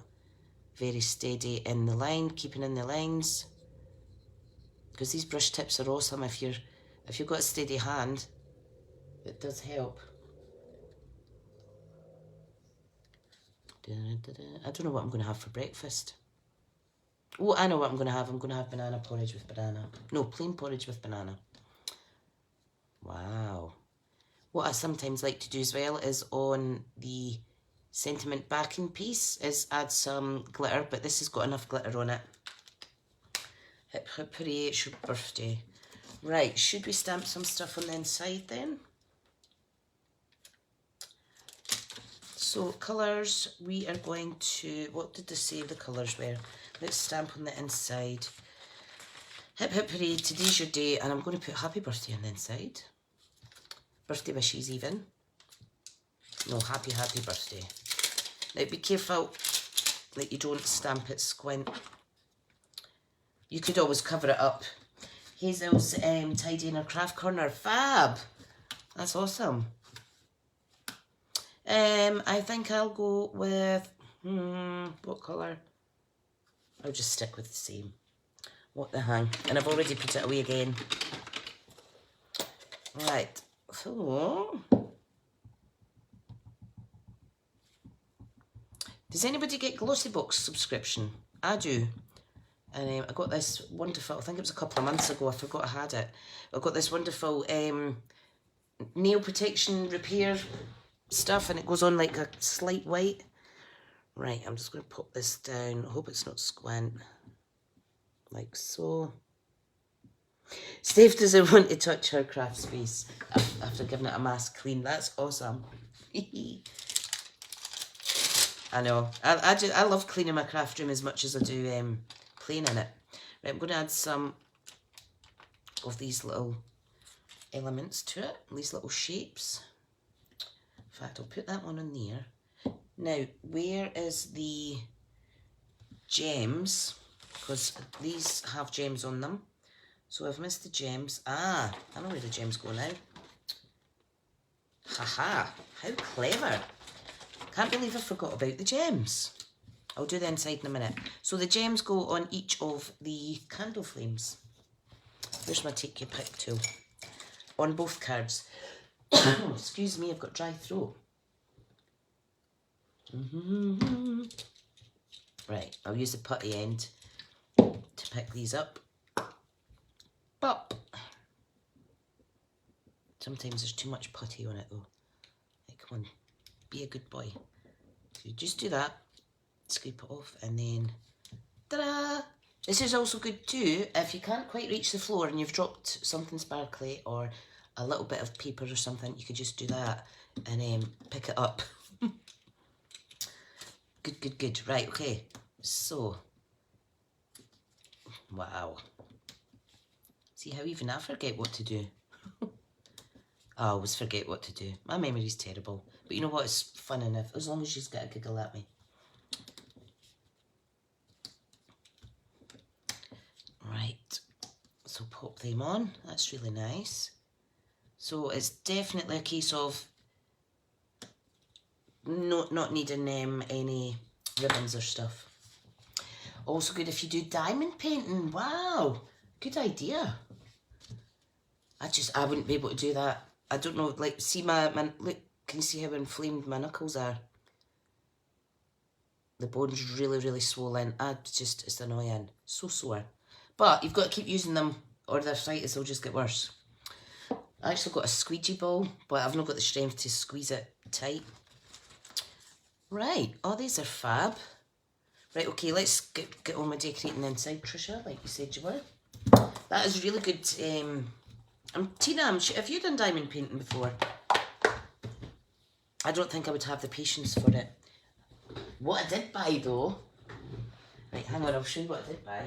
very steady in the line, keeping in the lines. Because these brush tips are awesome if you're If you've got a steady hand, it does help. I don't know what I'm going to have for breakfast. Oh, I know what I'm going to have. I'm going to have banana porridge with banana. No, plain porridge with banana. Wow. What I sometimes like to do as well is on the sentiment backing piece is add some glitter, but this has got enough glitter on it. Hip hip hooray, it's your birthday. Right, should we stamp some stuff on the inside then? So colours, we are going to, what did they say the colours were? Let's stamp on the inside. Hip hip hooray, today's your day, and I'm going to put happy birthday on the inside. Birthday wishes even. No, happy birthday. Now be careful that you don't stamp it squint. You could always cover it up. Hazel's tidying her craft corner. Fab! That's awesome. I think I'll go with, what colour? I'll just stick with the same. What the hang? And I've already put it away again. Right, so... Does anybody get Glossybox subscription? I do. And I got this wonderful, I think it was a couple of months ago, I forgot I had it. I got this wonderful nail protection repair stuff, and it goes on like a slight white. Right, I'm just going to pop this down. I hope it's not squint. Like so. Steph doesn't want to touch her craft space after giving it a mass clean. That's awesome. I know. I love cleaning my craft room as much as I do playing in it. Right, I'm going to add some of these little elements to it. These little shapes. In fact, I'll put that one on there. Now, where is the gems? Because these have gems on them. So I've missed the gems. Ah, I know where the gems go now. Haha, how clever. Can't believe I forgot about the gems. I'll do the inside in a minute. So the gems go on each of the candle flames. There's my take your pick tool. On both cards. Excuse me, I've got dry throat. Right, I'll use the putty end to pick these up. Pop. Sometimes there's too much putty on it though. Hey, come on, be a good boy. So you just do that, scrape it off, and then ta-da! This is also good too if you can't quite reach the floor and you've dropped something sparkly or a little bit of paper or something. You could just do that and pick it up. Good. Right, okay. So, wow. See how even I forget what to do. I always forget what to do. My memory's terrible. But you know what? It's fun enough. As long as she's got a giggle at me. Right. So pop them on. That's really nice. So it's definitely a case of not needing any ribbons or stuff. Also good if you do diamond painting. Wow. Good idea. I wouldn't be able to do that. I don't know, like, see my look, can you see how inflamed my knuckles are? The bone's really, really swollen. It's annoying. So sore. But you've got to keep using them or the arthritis will just get worse. I actually got a squeegee ball, but I've not got the strength to squeeze it tight. Right, oh, these are fab. Right, okay, let's get on my decorating inside, Tricia, like you said you were. That is really good. Tina, have you done diamond painting before? I don't think I would have the patience for it. What I did buy though, right, hang on, I'll show you what I did buy.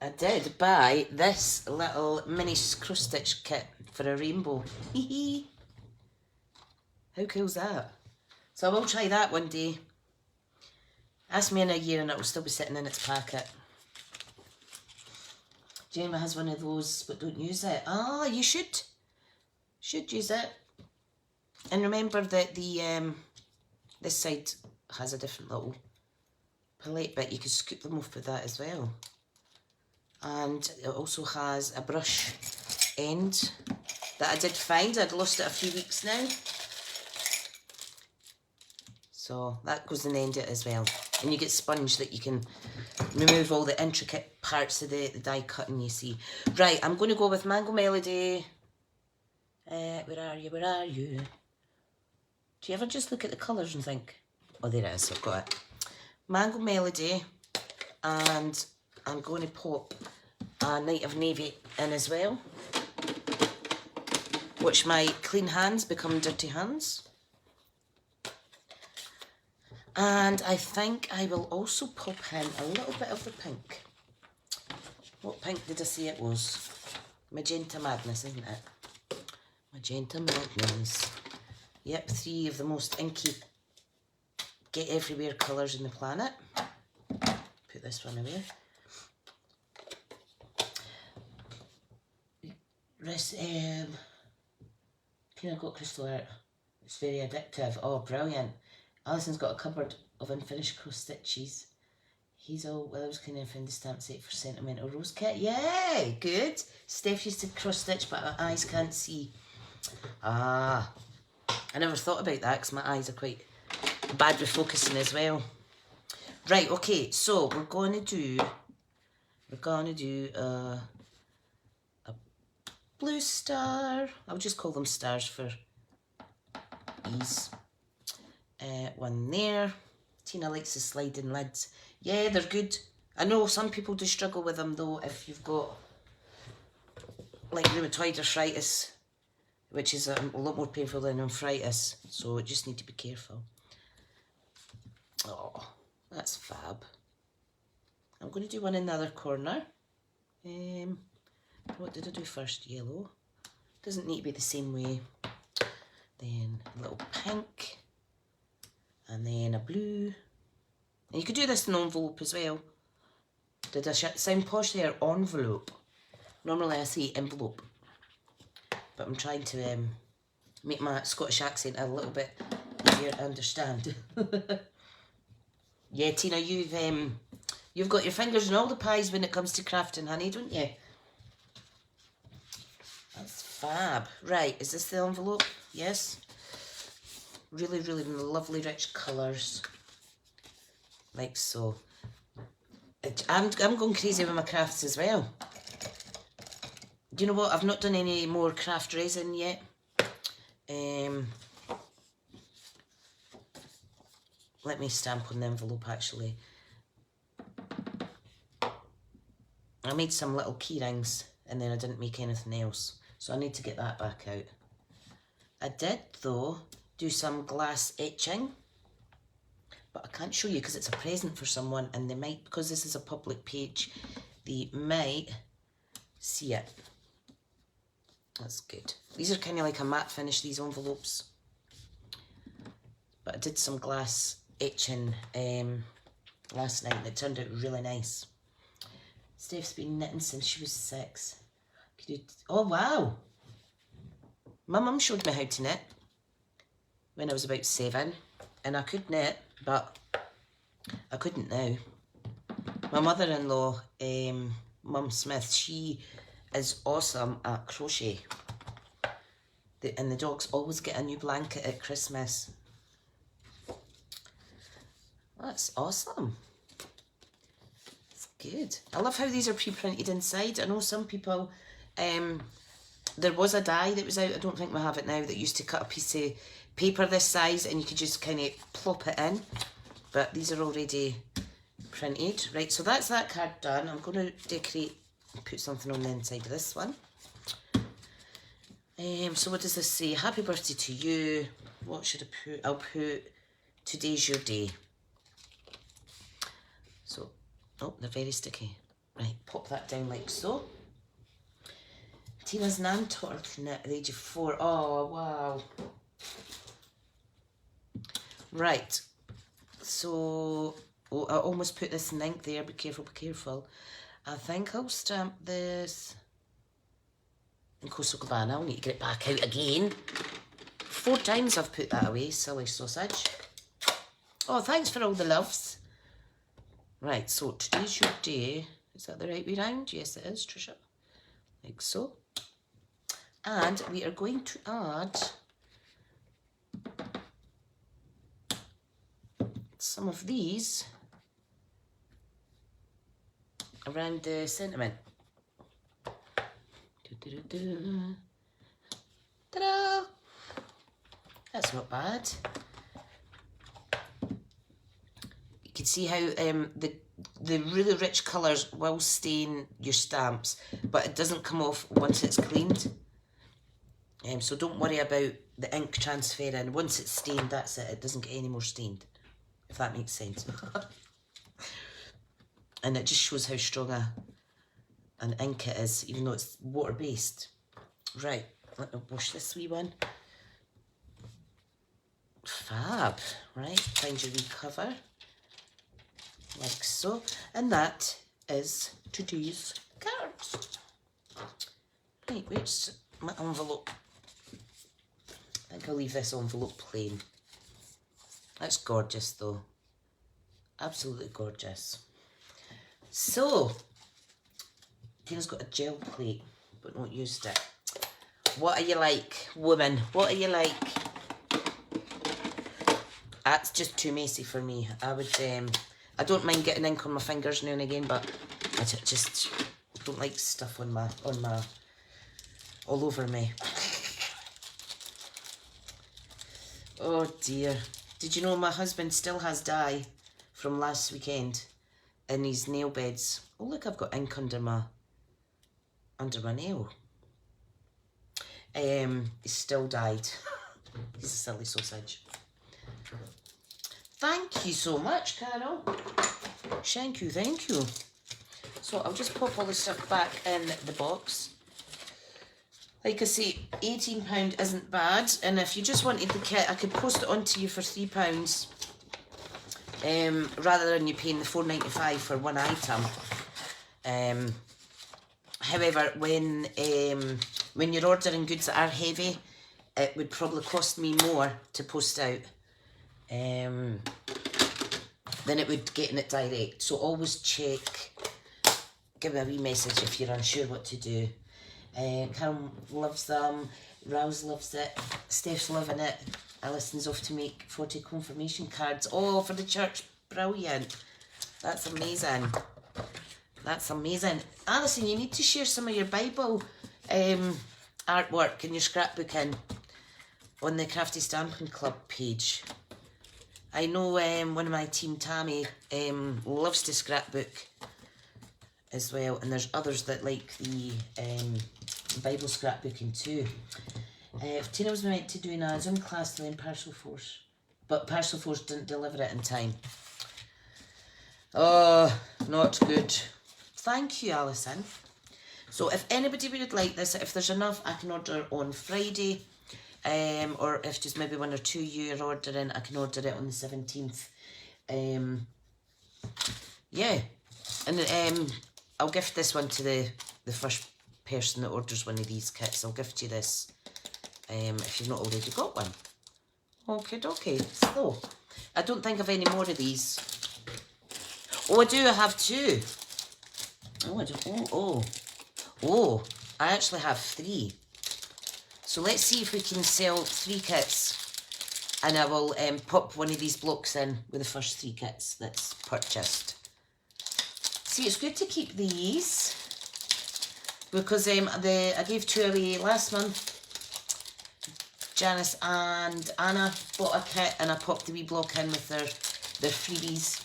I did buy this little mini screw stitch kit for a rainbow. How cool's that? So I will try that one day. Ask me in a year and it will still be sitting in its packet. Gemma has one of those but don't use it. Ah, you should. Should use it. And remember that the this side has a different little palette bit, you can scoop them off with that as well. And it also has a brush end that I did find. I'd lost it a few weeks now. So that goes in the end of it as well. And you get sponge that you can remove all the intricate parts of the die cutting, you see. Right, I'm going to go with Mango Melody. Where are you? Where are you? Do you ever just look at the colours and think, oh, there it is, I've got it. Mango Melody, and I'm going to pop a Night of Navy in as well. Watch my clean hands become dirty hands. And I think I will also pop in a little bit of the pink. What pink did I say it was? Magenta Madness, isn't it? Magenta Madness. Yep, 3 of the most inky, get everywhere colours in the planet. Put this one away. Peanut Got Crystal Art. It's very addictive. Oh, brilliant. Alison's got a cupboard of unfinished cross stitches. He's all, well, I was kind of found the stamp set for Sentimental Rose Kit. Yay, good. Steph used to cross stitch, but her eyes can't see. Ah, I never thought about that because my eyes are quite bad with focusing as well. Right, okay, so we're going to do a blue star. I'll just call them stars for ease. One there. Tina likes the sliding lids. Yeah, they're good. I know some people do struggle with them though if you've got like rheumatoid arthritis, which is a lot more painful than arthritis, so you just need to be careful. Oh, that's fab. I'm going to do one in the other corner. What did I do first? Yellow. Doesn't need to be the same way. Then a little pink. And then a blue. And you could do this in envelope as well. Did I sound posh there? Envelope. Normally I say envelope. But I'm trying to make my Scottish accent a little bit easier to understand. Yeah, Tina, you've got your fingers in all the pies when it comes to crafting, honey, don't you? That's fab. Right, is this the envelope? Yes. Really, really lovely rich colours. Like so. I'm going crazy with my crafts as well. Do you know what? I've not done any more craft resin yet. Let me stamp on the envelope actually. I made some little key rings and then I didn't make anything else. So I need to get that back out. I did though do some glass etching, but I can't show you because it's a present for someone and they might, because this is a public page, they might see it. That's good. These are kind of like a matte finish, these envelopes. But I did some glass etching last night and it turned out really nice. Steph's been knitting since she was 6. Oh wow! My mum showed me how to knit when I was about 7 and I could knit, but I couldn't now. My mother-in-law, Mum Smith, she is awesome at crochet. And the dogs always get a new blanket at Christmas. That's awesome. It's good. I love how these are pre-printed inside. I know some people, there was a die that was out, I don't think we have it now, that used to cut a piece of paper this size and you could just kind of plop it in. But these are already printed. Right, so that's that card done. I'm going to decorate and put something on the inside of this one. So what does this say? Happy birthday to you. What should I put? I'll put today's your day. So, oh, they're very sticky. Right, pop that down like so. Tina's nan taught her to knit at the age of 4. Oh, wow. Right, so, oh, I almost put this in ink there. Be careful, be careful. I think I'll stamp this in Coastal Cabana. I'll need to get it back out again. 4 times I've put that away, silly sausage. Oh, thanks for all the loves. Right, so today's your day. Is that the right way round? Yes, it is, Tricia. Like so. And we are going to add some of these around the sentiment. Ta-da! That's not bad. You can see how the really rich colours will stain your stamps, but it doesn't come off once it's cleaned. So don't worry about the ink transferring. Once it's stained, that's it. It doesn't get any more stained, if that makes sense. And it just shows how strong an ink it is, even though it's water-based. Right, let me wash this wee one. Fab. Right, find your wee cover. Like so. And that is today's cards. Right, where's my envelope? I think I'll leave this envelope plain. That's gorgeous though. Absolutely gorgeous. So, Tina's got a gel plate, but not used it. What are you like, woman? What are you like? That's just too messy for me. I don't mind getting ink on my fingers now and again, but I just don't like stuff on my all over me. Oh dear. Did you know my husband still has dye from last weekend in his nail beds? Oh look, I've got ink under my nail. He's still dyed. He's a silly sausage. Thank you so much, Carol. Thank you, thank you. So I'll just pop all the stuff back in the box. Like I say, £18 isn't bad, and if you just wanted the kit, I could post it on to you for £3, rather than you paying the £4.95 for one item. However, when you're ordering goods that are heavy, it would probably cost me more to post out than it would getting it direct. So always check. Give me a wee message if you're unsure what to do. Karen loves them, Rouse loves it, Steph's loving it, Alison's off to make 40 confirmation cards. Oh, for the church, brilliant. That's amazing. That's amazing. Alison, you need to share some of your Bible artwork in your scrapbooking on the Crafty Stampin' Club page. I know one of my team, Tammy, loves to scrapbook as well, and there's others that like the Bible scrapbooking too. Tina was meant to do a Zoom class to learn Parcel Force, but Parcel Force didn't deliver it in time. Oh, not good. Thank you, Alison. So if anybody would like this, if there's enough, I can order on Friday, or if just maybe one or two you are ordering, I can order it on the 17th. Yeah, and I'll gift this one to the first person that orders one of these kits. I'll gift you this if you've not already got one. Okay, dokie. So, I don't think I've any more of these. Oh, I do. I have two. Oh, I do. Oh, I actually have 3. So let's see if we can sell 3 kits, and I will pop one of these blocks in with the first 3 kits that's purchased. See, it's good to keep these because I gave 2 away last month. Janice and Anna bought a kit, and I popped the wee block in with their freebies.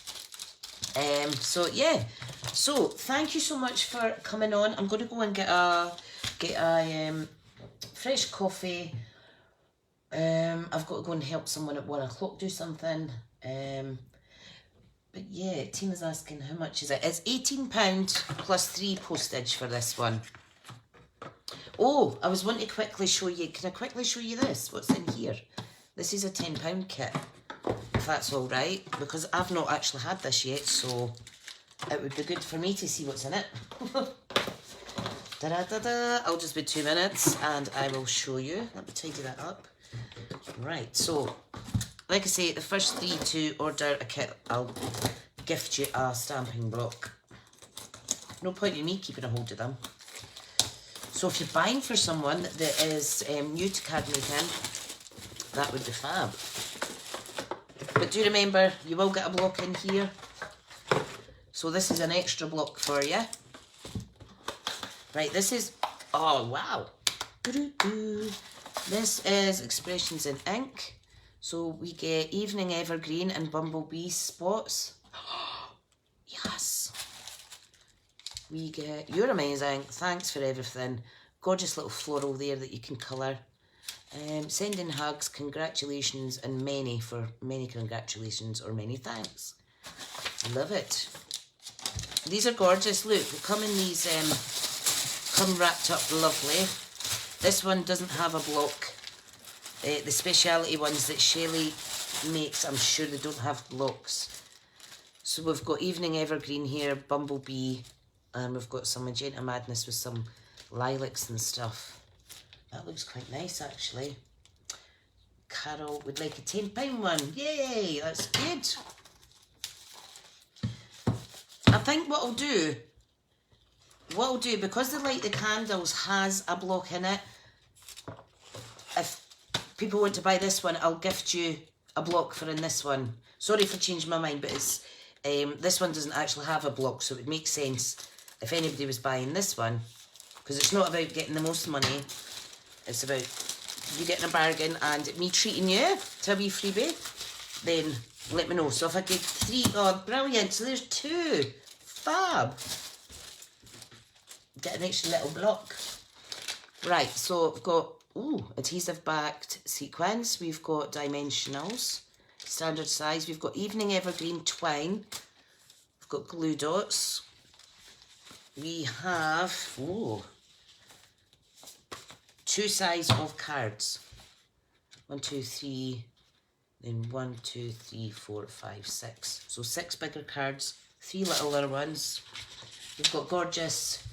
So yeah, so thank you so much for coming on. I'm going to go and get a fresh coffee. I've got to go and help someone at 1 o'clock do something. But yeah, Tina's asking how much is it. It's £18 plus 3 postage for this one. Oh, I was wanting to quickly show you. Can I quickly show you this? What's in here? This is a £10 kit, if that's all right, because I've not actually had this yet, so it would be good for me to see what's in it. Da-da-da-da. I'll just be 2 minutes and I will show you. Let me tidy that up. Right, so like I say, the first 3 to order a kit, I'll gift you a stamping block. No point in me keeping a hold of them. So if you're buying for someone that is new to card making, that would be fab. But do remember, you will get a block in here. So this is an extra block for you. Right, this is, oh wow. This is Expressions in Ink. So we get Evening Evergreen and Bumblebee spots. Yes. We get, you're amazing. Thanks for everything. Gorgeous little floral there that you can colour. Sending hugs, congratulations, and many congratulations or many thanks. Love it. These are gorgeous. Look, they come in these, come wrapped up lovely. This one doesn't have a block. The speciality ones that Shelley makes, I'm sure they don't have blocks. So we've got Evening Evergreen here, Bumblebee, and we've got some Magenta Madness with some lilacs and stuff. That looks quite nice, actually. Carol would like a £10 one. Yay, that's good. I think what I'll do, because the Light the Candles has a block in it, if people want to buy this one, I'll gift you a block for in this one. Sorry for changing my mind, but it's this one doesn't actually have a block, so it would make sense if anybody was buying this one, because it's not about getting the most money. It's about you getting a bargain and me treating you to a wee freebie. Then let me know. So if I get 3, oh brilliant, so there's 2. Fab. Get an extra little block. Right, so we've got, ooh, adhesive backed sequins. We've got dimensionals, standard size. We've got Evening Evergreen twine. We've got glue dots. We have, ooh, 2 size of cards. 1, 2, 3, then 1, 2, 3, 4, 5, 6. So 6 bigger cards, 3 littler ones. We've got gorgeous,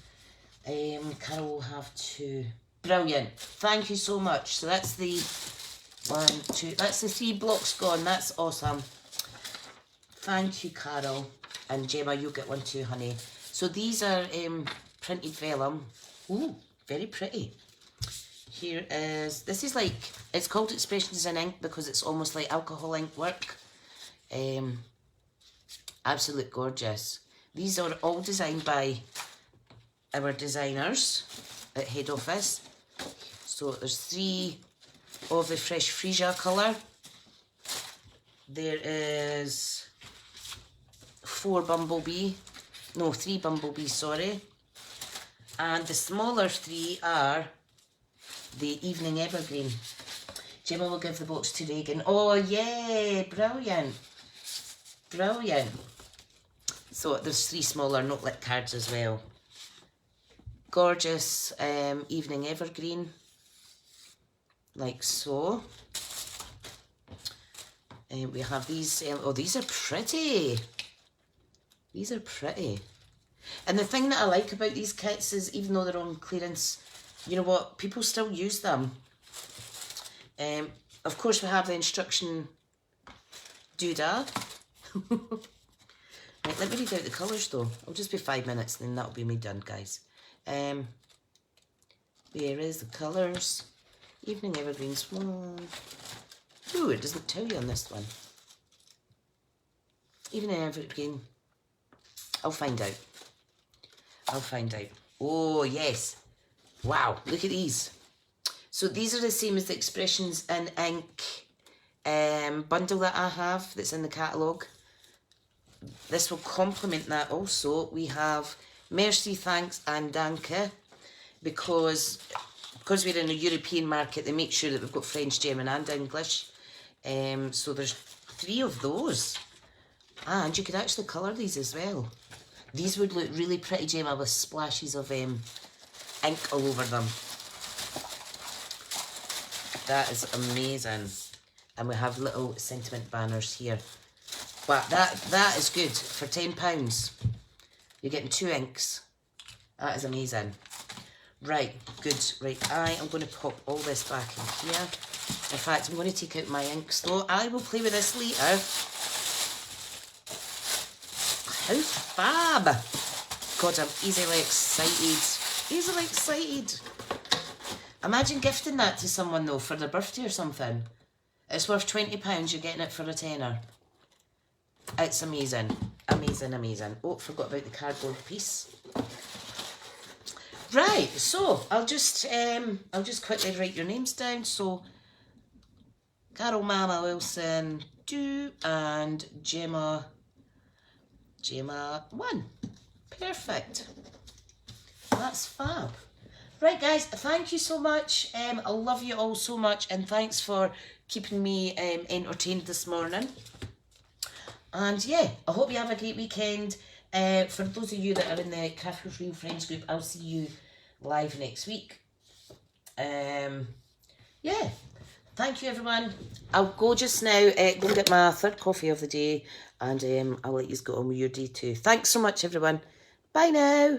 Carol will have 2. Brilliant, thank you so much. So that's the 1, 2, that's the 3 blocks gone, that's awesome. Thank you, Carol. And Gemma, you'll get 1 too, honey. So these are printed vellum. Ooh, very pretty. Here is, this is like, it's called Expressions in Ink because it's almost like alcohol ink work. Absolute gorgeous. These are all designed by our designers at head office. So there's 3 of the Fresh Freesia colour. There is 4 Bumblebee. No, 3 Bumblebee, sorry. And the smaller 3 are the Evening Evergreen. Gemma will give the box to Reagan. Oh, yay! Brilliant. Brilliant. So there's 3 smaller note-lit cards as well. Gorgeous Evening Evergreen. Like so. We have these. Oh, these are pretty. These are pretty. And the thing that I like about these kits is, even though they're on clearance, you know what, people still use them. Of course, we have the instruction doodah. Right, let me read out the colours though. It'll just be 5 minutes, then that'll be me done, guys. Where is the colours? Evening Evergreen Swan. Ooh, it doesn't tell you on this one. Evening Evergreen. I'll find out. I'll find out. Oh, yes. Wow, look at these. So these are the same as the Expressions in Ink bundle that I have that's in the catalogue. This will complement that also. We have Merci, Thanks and Danke, because we're in a European market, they make sure that we've got French, German and English. So there's 3 of those. And you could actually colour these as well. These would look really pretty, Gemma, with splashes of ink all over them. That is amazing. And we have little sentiment banners here. But that is good for £10. You're getting 2 inks. That is amazing. Right, good. Right, I am going to pop all this back in here. In fact, I'm going to take out my inks though. I will play with this later. How fab. God, I'm easily excited. Easily excited. Imagine gifting that to someone though for their birthday or something. It's worth £20, you're getting it for a tenner. It's amazing. Amazing, amazing. Oh, forgot about the cardboard piece. Right, so I'll just quickly write your names down. So Carol Mama Wilson 2 and Gemma 1. Perfect. That's fab. Right guys, thank you so much. I love you all so much, and thanks for keeping me entertained this morning. And yeah, I hope you have a great weekend. For those of you that are in the Craft with Real Friends group, I'll see you live next week. Yeah, thank you everyone. I'll go just now, go get my third coffee of the day, and I'll let you go on with your day too. Thanks so much everyone. Bye now.